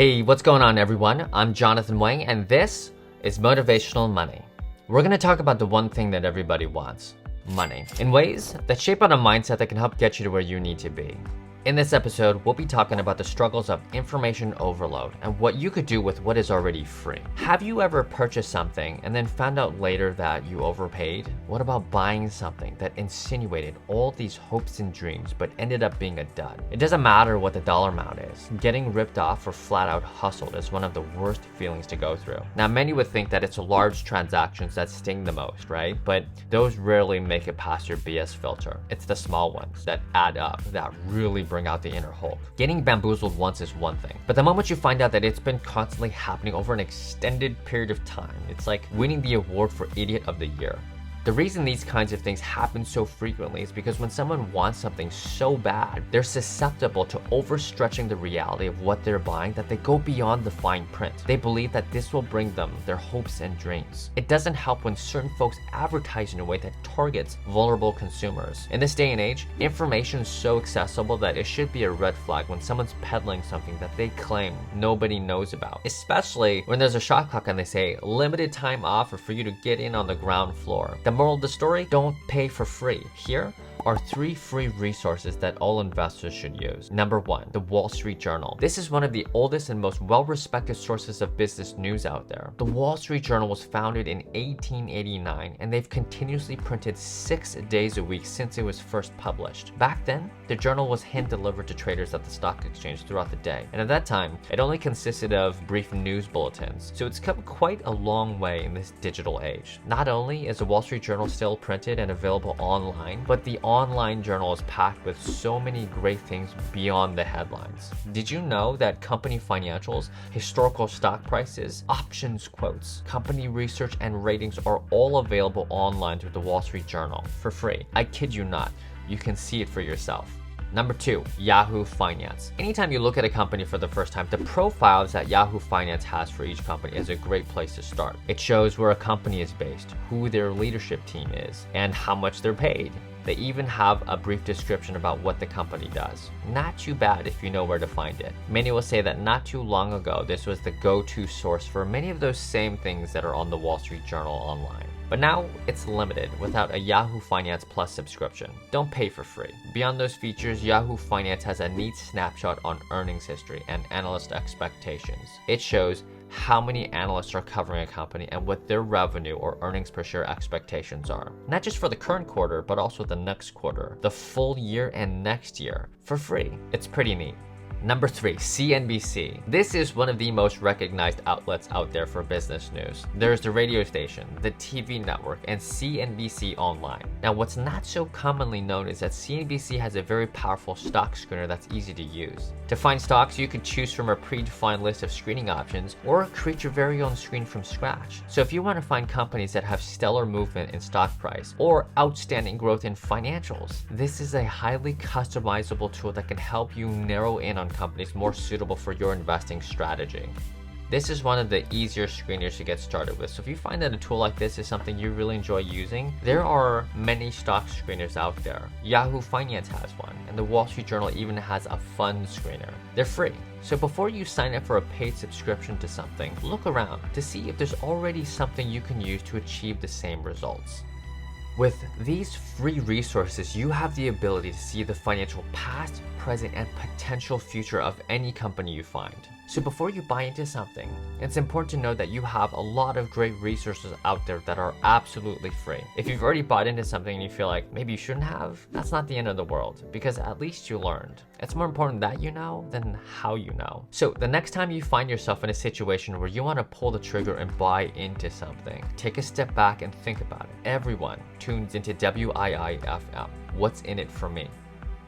Hey, what's going on everyone? I'm Jonathan Wang and this is Motivational Money. We're going to talk about the one thing that everybody wants, money, in ways that shape out a mindset that can help get you to where you need to be. In this episode, we'll be talking about the struggles of information overload and what you could do with what is already free. Have you ever purchased something and then found out later that you overpaid? What about buying something that insinuated all these hopes and dreams but ended up being a dud? It doesn't matter what the dollar amount is. Getting ripped off or flat out hustled is one of the worst feelings to go through. Now, many would think that it's large transactions that sting the most, right? But those rarely make it past your BS filter. It's the small ones that add up that really bring out the inner Hulk. Getting bamboozled once is one thing, but the moment you find out that it's been constantly happening over an extended period of time, it's like winning the award for Idiot of the Year. The reason these kinds of things happen so frequently is because when someone wants something so bad, they're susceptible to overstretching the reality of what they're buying that they go beyond the fine print. They believe that this will bring them their hopes and dreams. It doesn't help when certain folks advertise in a way that targets vulnerable consumers. In this day and age, information is so accessible that it should be a red flag when someone's peddling something that they claim nobody knows about. Especially when there's a shot clock and they say, limited time offer for you to get in on the ground floor. The moral of the story, don't pay for free. Here are 3 free resources that all investors should use. Number 1, the Wall Street Journal. This is one of the oldest and most well-respected sources of business news out there. The Wall Street Journal was founded in 1889 and they've continuously printed 6 days a week since it was first published. Back then, the journal was hand-delivered to traders at the stock exchange throughout the day. And at that time, it only consisted of brief news bulletins. So it's come quite a long way in this digital age. Not only is the Wall Street Journal still printed and available online, but the online journal is packed with so many great things beyond the headlines. Did you know that company financials, historical stock prices, options quotes, company research, and ratings are all available online through the Wall Street Journal for free? I kid you not. You can see it for yourself. Number 2, Yahoo Finance. Anytime you look at a company for the first time, the profiles that Yahoo Finance has for each company is a great place to start. It shows where a company is based, who their leadership team is, and how much they're paid. They even have a brief description about what the company does. Not too bad if you know where to find it. Many will say that not too long ago, this was the go-to source for many of those same things that are on the Wall Street Journal online. But now it's limited without a Yahoo Finance Plus subscription. Don't pay for free. Beyond those features, Yahoo Finance has a neat snapshot on earnings history and analyst expectations. It shows how many analysts are covering a company and what their revenue or earnings per share expectations are. Not just for the current quarter, but also the next quarter, the full year, and next year for free. It's pretty neat. Number 3, CNBC. This is one of the most recognized outlets out there for business news. There's the radio station, the TV network, and CNBC Online. Now, what's not so commonly known is that CNBC has a very powerful stock screener that's easy to use. To find stocks, you can choose from a predefined list of screening options or create your very own screen from scratch. So if you want to find companies that have stellar movement in stock price or outstanding growth in financials, this is a highly customizable tool that can help you narrow in on companies more suitable for your investing strategy. This is one of the easier screeners to get started with. So if you find that a tool like this is something you really enjoy using, there are many stock screeners out there. Yahoo Finance has one, and the Wall Street Journal even has a fund screener. They're free. So before you sign up for a paid subscription to something, look around to see if there's already something you can use to achieve the same results. With these free resources, you have the ability to see the financial past, present, and potential future of any company you find. So before you buy into something, it's important to know that you have a lot of great resources out there that are absolutely free. If you've already bought into something and you feel like maybe you shouldn't have, that's not the end of the world, because at least you learned. It's more important that you know than how you know. So the next time you find yourself in a situation where you want to pull the trigger and buy into something, take a step back and think about it. Everyone tunes into WIIFM. What's in it for me?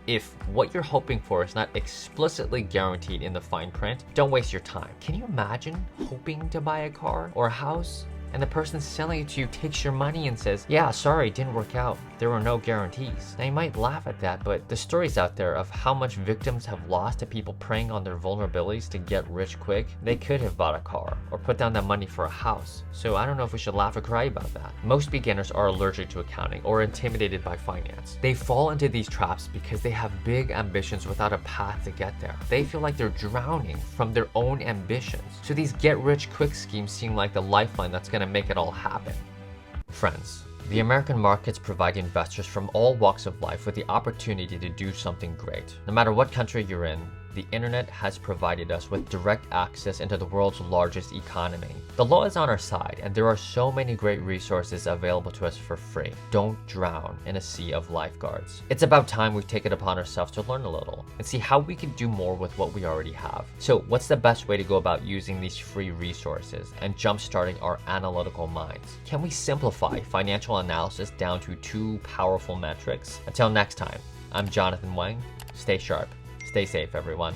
If what you're hoping for is not explicitly guaranteed in the fine print, don't waste your time. Can you imagine hoping to buy a car or a house and the person selling it to you takes your money and says, yeah, sorry, it didn't work out. There were no guarantees. Now you might laugh at that, but the stories out there of how much victims have lost to people preying on their vulnerabilities to get rich quick, they could have bought a car or put down that money for a house. So I don't know if we should laugh or cry about that. Most beginners are allergic to accounting or intimidated by finance. They fall into these traps because they have big ambitions without a path to get there. They feel like they're drowning from their own ambitions. So these get-rich-quick schemes seem like the lifeline that's going to make it all happen. Friends, the American markets provide investors from all walks of life with the opportunity to do something great. No matter what country you're in, the internet has provided us with direct access into the world's largest economy. The law is on our side, and there are so many great resources available to us for free. Don't drown in a sea of lifeguards. It's about time we take it upon ourselves to learn a little and see how we can do more with what we already have. So what's the best way to go about using these free resources and jump-starting our analytical minds? Can we simplify financial analysis down to 2 powerful metrics? Until next time, I'm Jonathan Wang. Stay sharp. Stay safe, everyone.